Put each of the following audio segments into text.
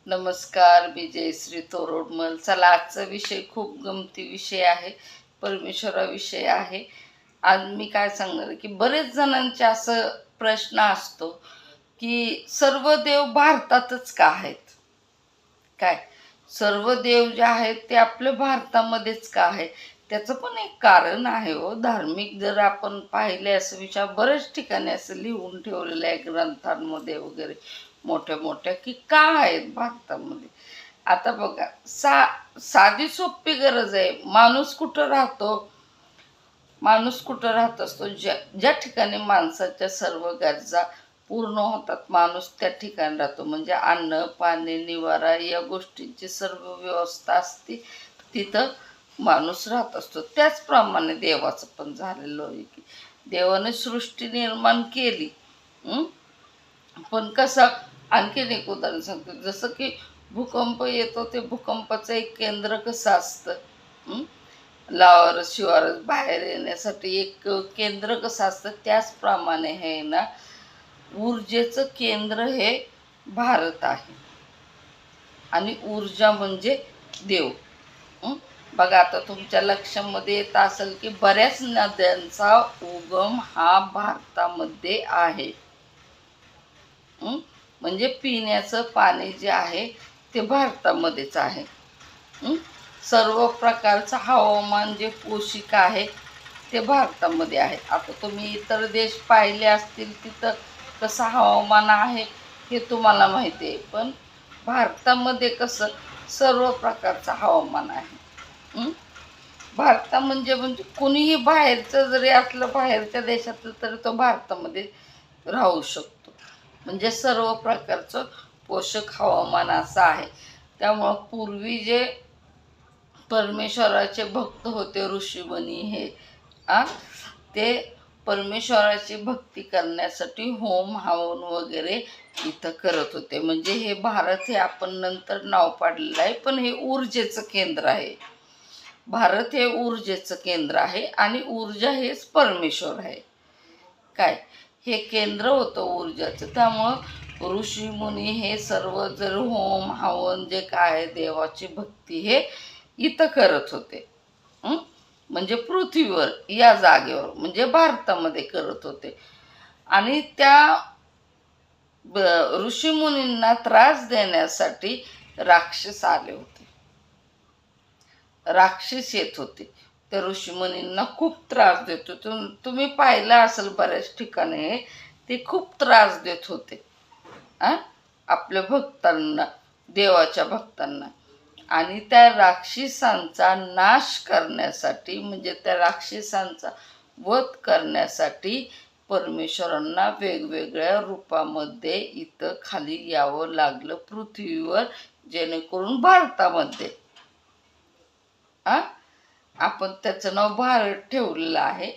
नमस्कार, मी जयश्री तोरडमल. चला, आजचा विषय खूप गमती विषय आहे, परमेश्वराविषयी आहे. आज मी काय सांगणार आहे की बरेच जणांचे असं प्रश्न असतो की सर्व देव भारतातच का आहेत. काय, सर्व देव जे आहेत ते आपल्या भारतामध्येच का आहे? त्याचं पण एक कारण आहे हो. धार्मिक जर आपण पाहिले असं विचार बऱ्याच ठिकाणी असं लिहून ठेवलेलं आहे ग्रंथांमध्ये वगैरे मोठ्या मोठ्या, की का आहेत भारतामध्ये. आता बघा, साधी सोपी गरज आहे. माणूस कुठं राहत असतो? ज्या ठिकाणी माणसाच्या सर्व गरजा पूर्ण होतात माणूस त्या ठिकाणी राहतो. म्हणजे अन्न पाणी निवारा या गोष्टींची सर्व व्यवस्था असते, तिथं माणूस राहत असतो. त्याचप्रमाणे देवाचं पण झालेलं आहे की देवाने सृष्टी निर्माण केली. पण कसं, आणखीन एक उदाहरण सांगतो. जसं की भूकंप येतो, ते भूकंपाचं एक केंद्र कसं असतं, लावारस शिवारस बाहेर येण्यासाठी एक केंद्र कसं असतं, त्याचप्रमाणे हे ना ऊर्जेचं केंद्र हे भारत आहे. आणि ऊर्जा म्हणजे देव. बघा, आता तुमच्या लक्षामध्ये येत असेल की बऱ्याच नद्यांचा उगम हा भारतामध्ये आहे. म्हणजे पिण्याचं पाणी जे आहे ते भारतामध्येच आहे. सर्व प्रकारचं हवामान जे पोषक आहे ते भारतामध्ये आहे. आता तुम्ही इतर देश पाहिले असतील, तिथं कसं हवामान आहे हे तुम्हाला माहिती आहे, पण भारतामध्ये कसं सर्व प्रकारचं हवामान आहे. भारता म्हणजे कुणीही बाहेरचं जरी असलं, बाहेरच्या देशातलं, तरी तो भारतामध्ये राहू शकतो. म्हणजे सर्व प्रकारचं पोषक हवामान असं आहे. त्यामुळं पूर्वी जे परमेश्वराचे भक्त होते, ऋषीमुनी हे ते परमेश्वराची भक्ती करण्यासाठी होम हवन वगैरे इथं करत होते. म्हणजे हे भारत हे आपण नंतर नाव पाडलेलं आहे, पण हे ऊर्जेचं केंद्र आहे. भारत हे ऊर्जेचं केंद्र आहे आणि ऊर्जा हेच परमेश्वर आहे. काय, हे केंद्र होतं ऊर्जाचं. त्यामुळं ऋषीमुनी हे सर्व जर होम हवन जे काय देवाची भक्ती हे इथं करत होते. म्हणजे पृथ्वीवर, या जागेवर, म्हणजे भारतामध्ये करत होते. आणि त्या ऋषीमुनींना त्रास देण्यासाठी राक्षस आले होते. राक्षस येत होते, त्या ऋषीमुनींना खूप त्रास देत होते. तुम्ही पाहिलं असेल बऱ्याच ठिकाणी ते खूप त्रास देत होते आपल्या भक्तांना, देवाच्या भक्तांना. आणि त्या राक्षसांचा नाश करण्यासाठी, म्हणजे त्या राक्षसांचा वध करण्यासाठी परमेश्वरांना वेगवेगळ्या रूपामध्ये इथं खाली यावं लागलं पृथ्वीवर, जेणेकरून भारतामध्ये आपण त्याचं नाव भारत ठेवलेलं आहे.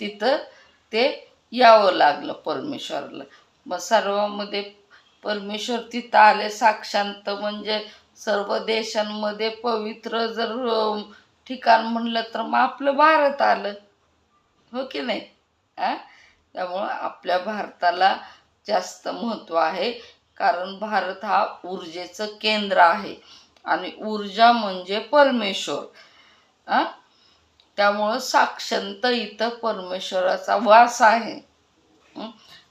तिथं ते यावं लागलं परमेश्वराला. मग सर्वामध्ये परमेश्वर तिथं आले साक्षांत. म्हणजे सर्व देशांमध्ये पवित्र जर ठिकाण म्हणलं तर मग आपलं भारत आलं, हो की नाही? त्यामुळं आपल्या भारताला जास्त महत्त्व आहे, कारण भारत हा ऊर्जेचं केंद्र आहे आणि ऊर्जा म्हणजे परमेश्वर. त्यामुळं साक्षांत इथं परमेश्वराचा वास आहे.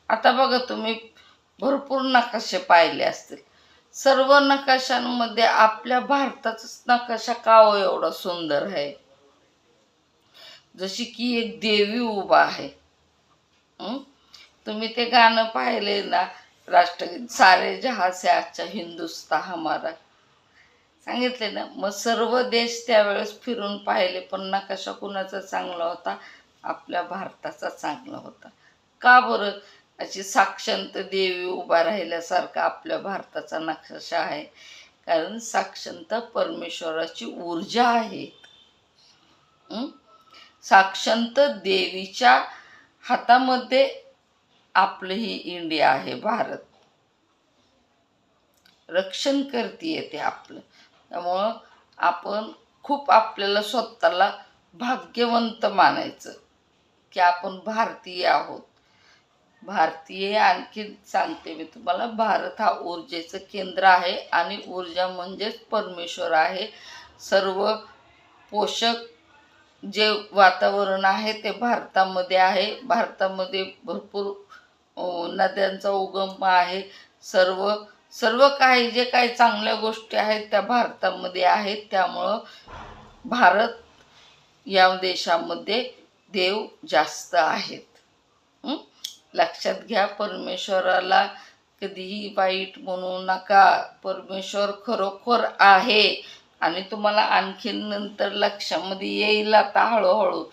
आता बघा, तुम्ही भरपूर नकाशे पाहिले असतील. सर्व नकाशांमध्ये आपल्या भारताचाच नकाशा का हो एवढा सुंदर आहे? जशी की एक देवी उभा आहे. तुम्ही ते गाणं पाहिले ना, राष्ट्रगीत, सारे जहां से अच्छा हिंदुस्तान हमारा, सांगितले ना. मग सर्व देश त्यावेळेस फिरून पाहिले, पण नकाशा कुणाचा चांगला होता? आपल्या भारताचा चांगला होता. का बरं? अशी साक्षांत देवी उभा राहिल्यासारखा आपल्या भारताचा नकाशा आहे, कारण साक्षांत परमेश्वराची ऊर्जा आहे. साक्षांत देवीच्या हातामध्ये आपलं ही इंडिया आहे, भारत रक्षण करते ते आपलं. त्यामुळं आपण खूप, आपल्याला स्वतःला भाग्यवंत मानायचं की आपण भारतीय आहोत. भारतीय आणखी सांगते मी तुम्हाला, भारत हा ऊर्जेचं केंद्र आहे आणि ऊर्जा म्हणजेच परमेश्वर आहे. सर्व पोषक जे वातावरण आहे ते भारतामध्ये आहे. भारतामध्ये भरपूर नद्यांचा उगम आहे. सर्व सर्व काही जे काही चांगल्या गोष्टी आहेत त्या भारतामध्ये आहेत. त्यामुळं भारत या देशामध्ये देव जास्त आहेत. लक्षात घ्या, परमेश्वराला कधीही वाईट म्हणू नका. परमेश्वर खरोखर आहे आणि तुम्हाला आणखीन नंतर लक्षामध्ये येईल आता हळूहळू.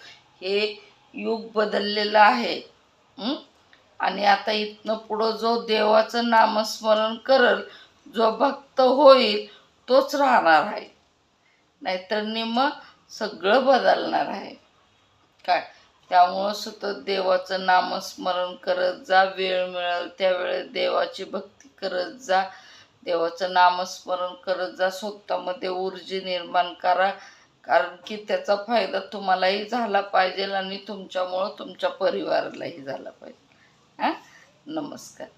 हे युग बदललेलं आहे. आणि आता इथनं पुढं जो देवाचं नामस्मरण करल, जो भक्त होईल तोच राहणार आहे. नाहीतर निम सगळं बदलणार आहे. काय त्यामुळं सतत देवाचं नामस्मरण करत जा. वेळ मिळेल त्यावेळेस देवाची भक्ती करत जा. देवाचं नामस्मरण करत जा. स्वतःमध्ये ऊर्जा निर्माण करा. कारण की त्याचा फायदा तुम्हालाही झाला पाहिजे आणि तुमच्यामुळं तुमच्या परिवारालाही झाला पाहिजे. नमस्कार.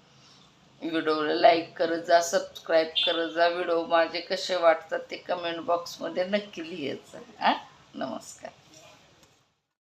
व्हिडिओला लाईक करत जा, सबस्क्राईब करत जा. व्हिडिओ माझे कसे वाटतात ते कमेंट बॉक्समध्ये नक्की लिहायचं. नमस्कार.